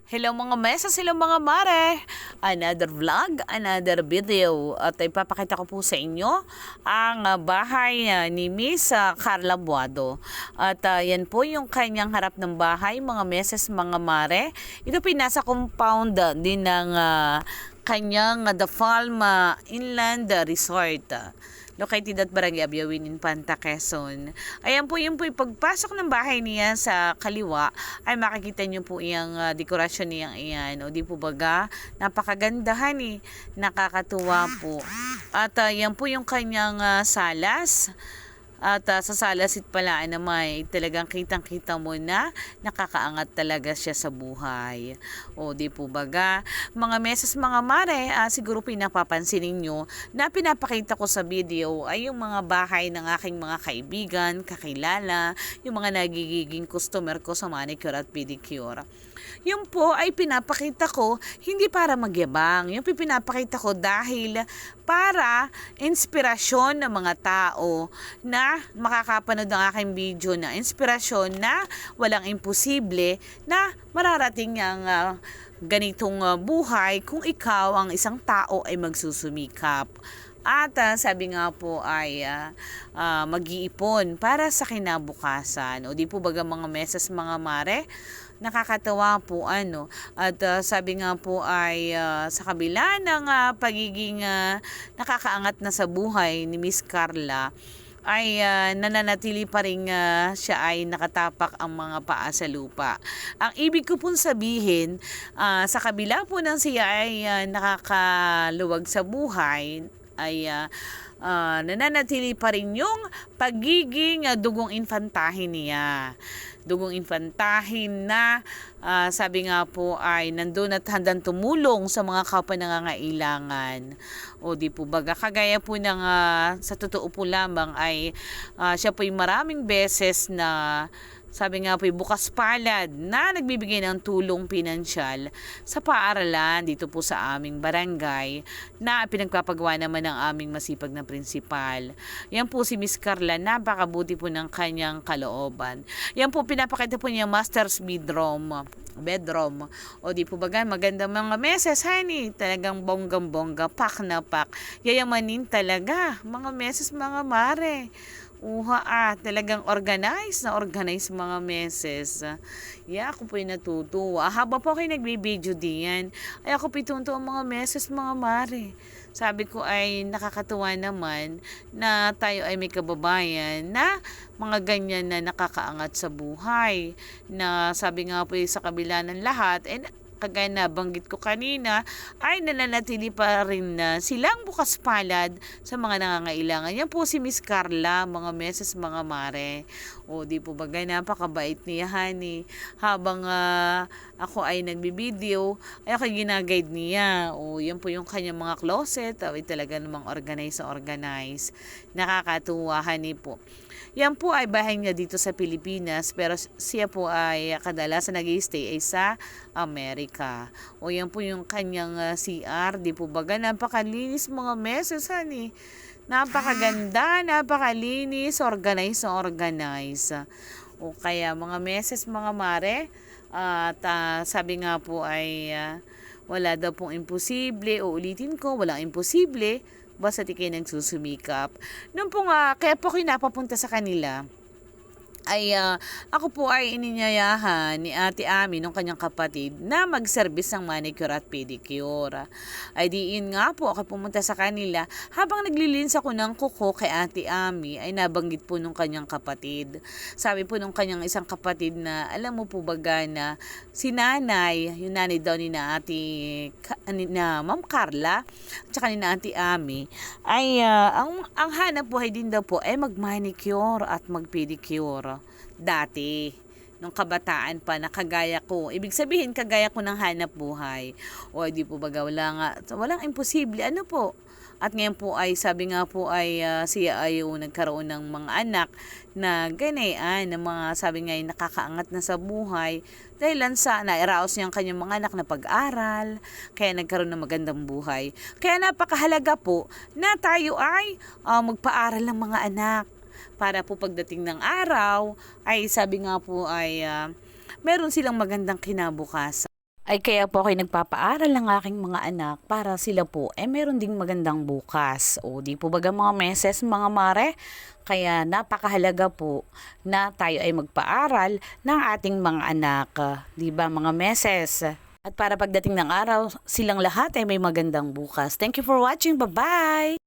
Hello mga mesa, hello mga mare. Another vlog, another video. At ipapakita ko po sa inyo ang bahay ni Miss Carla Buado. At yan po yung kanyang harap ng bahay, mga meses, mga mare. Ito pinasa compound din ng kanyang The Palm Inland Resort. Located at Barangay Abiawin in Panta, Quezon. Ayan po yung pagpasok ng bahay niya sa kaliwa ay makikita niyo po yung dekorasyon niyang iyan. O di po baga, napakagandahan eh. Nakakatuwa po. At yan po yung kanyang salas. At sa salasit pala naman talagang kitang-kita mo na nakakaangat talaga siya sa buhay. O di po baga, mga meses mga mare, siguro pinapapansin ninyo na pinapakita ko sa video ay yung mga bahay ng aking mga kaibigan, kakilala, yung mga nagiging customer ko sa manicure at pedicure. Yung po ay pinapakita ko hindi para magyabang. Yung pinapakita ko dahil para inspirasyon ng mga tao na makakapanood ng aking video na inspirasyon na walang imposible na mararating ang ganitong buhay kung ikaw ang isang tao ay magsusumikap. At sabi nga po ay mag-iipon para sa kinabukasan. O di po baga mga mesas mga mare, nakakatawa po ano. At sabi nga po ay sa kabila ng pagiging nakakaangat na sa buhay ni Miss Carla, ay nananatili pa rin siya ay nakatapak ang mga paa sa lupa. Ang ibig ko pong sabihin, sa kabila po ng siya ay nakakaluwag sa buhay, ay nananatili pa rin yung pagiging dugong infantahin niya. Dugong infantahin na sabi nga po ay nandun at handang tumulong sa mga kapwa nangangailangan. O di po baga, kagaya po ng sa totoo po lamang ay siya po ay maraming beses na sabi nga po, bukas palad na nagbibigay ng tulong pinansyal sa paaralan dito po sa aming barangay na pinagpapagawa naman ng aming masipag na prinsipal. Yan po si Miss Carla, napakabuti po ng kanyang kalooban. Yan po, pinapakita po niya master's bedroom. O di po baga, maganda mga meses, honey. Talagang bonggang-bongga, pak na pak. Yayamanin talaga, mga meses, mga mare. Talagang organized mga meses. Ako po yung natutuwa. Habang po kayo nagbibideo diyan, ay ako pitunto ang mga meses, mga mare. Sabi ko ay nakakatuwa naman na tayo ay may kababayan na mga ganyan na nakakaangat sa buhay. Na sabi nga po sa kabila ng lahat, kagaya na banggit ko kanina, ay nananatili pa rin na silang bukas palad sa mga nangangailangan. Yan po si Miss Carla, mga meses, mga mare. O di po bagay, napakabait niya, honey. Habang ako ay nagbibideo, ay ako ginaguide niya. O yan po yung kanyang mga closet. Ay talaga namang organize. Nakakatuwa, honey po. Yan po ay bahay niya dito sa Pilipinas, pero siya po ay kadalasan nag-i-stay ay sa Amerika. O yan po yung kanyang CR, di po baga, napakalinis mga meses, honey. Napakaganda, napakalinis, organize. O kaya mga meses, mga mare, at sabi nga po ay wala daw pong imposible, o ulitin ko, walang imposible, basta di kayo nagsusumikap. Nung po kaya po kayo napapunta sa kanila, ay ako po ay ininyayahan ni Ate Ami nung kanyang kapatid na mag-service ng manicure at pedicure. Ay diin nga po ako pumunta sa kanila. Habang naglilinis ako ng kuko kay Ate Ami, ay nabanggit po nung kanyang kapatid. Sabi po nung kanyang isang kapatid na, alam mo po baga na si nanay, yung nanay daw ni na Ma'am Carla, at saka ni na Ate Ami, ay ang hanap buhay din daw po ay mag-manicure at mag-pedicure. Dati, nung kabataan pa na kagaya ko. Ibig sabihin, kagaya ko ng hanap buhay. O di po baga, walang imposible. Ano po? At ngayon po ay, sabi nga po ay siya ay nagkaroon ng mga anak na ganayan, na mga sabi nga ay nakakaangat na sa buhay dahil sa nairaos niya ang kanyang mga anak na pag-aral, kaya nagkaroon ng magandang buhay. Kaya napakahalaga po na tayo ay magpaaral ng mga anak para po pagdating ng araw ay sabi nga po ay meron silang magandang kinabukasan. Ay kaya po ako'y nagpapaaral ng aking mga anak para sila po meron ding magandang bukas. O di po baga mga meses mga mare? Kaya napakahalaga po na tayo ay magpaaral ng ating mga anak. 'Di ba mga meses? At para pagdating ng araw, silang lahat ay may magandang bukas. Thank you for watching. Bye-bye!